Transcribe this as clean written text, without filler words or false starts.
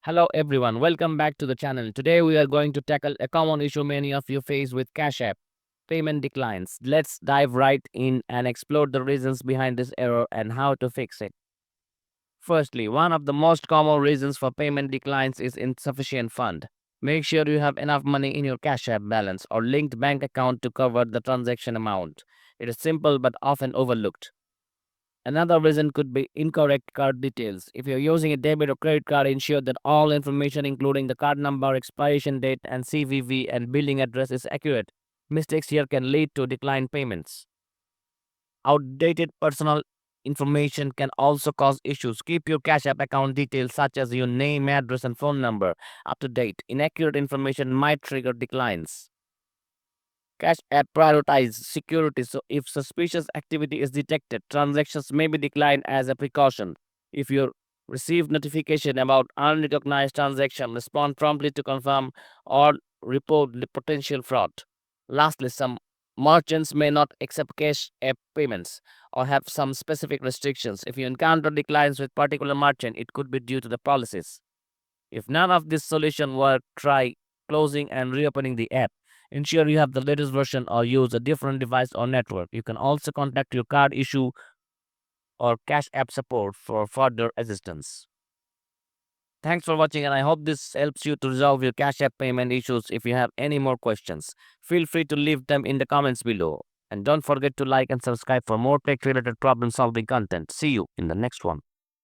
Hello everyone, welcome back to the channel. Today we are going to tackle a common issue many of you face with Cash App, payment declines. Let's dive right in and explore the reasons behind this error and how to fix it. Firstly, one of the most common reasons for payment declines is insufficient fund. Make sure you have enough money in your Cash App balance or linked bank account to cover the transaction amount. It is simple but often overlooked. Another reason could be incorrect card details. If you're using a debit or credit card, ensure that all information, including the card number, expiration date, and CVV and billing address, is accurate. Mistakes here can lead to declined payments. Outdated personal information can also cause issues. Keep your Cash App account details, such as your name, address, and phone number, up to date. Inaccurate information might trigger declines. Cash App prioritize security, so if suspicious activity is detected, transactions may be declined as a precaution. If you receive notification about unrecognized transaction, respond promptly to confirm or report the potential fraud. Lastly, some merchants may not accept Cash App payments or have some specific restrictions. If you encounter declines with particular merchant, it could be due to the policies. If none of this solution work, try closing and reopening the app. Ensure you have the latest version or use a different device or network. You can also contact your card issue or Cash App support for further assistance. Thanks for watching, and I hope this helps you to resolve your Cash App payment issues. If you have any more questions, feel free to leave them in the comments below. And don't forget to like and subscribe for more tech related problem solving content. See you in the next one.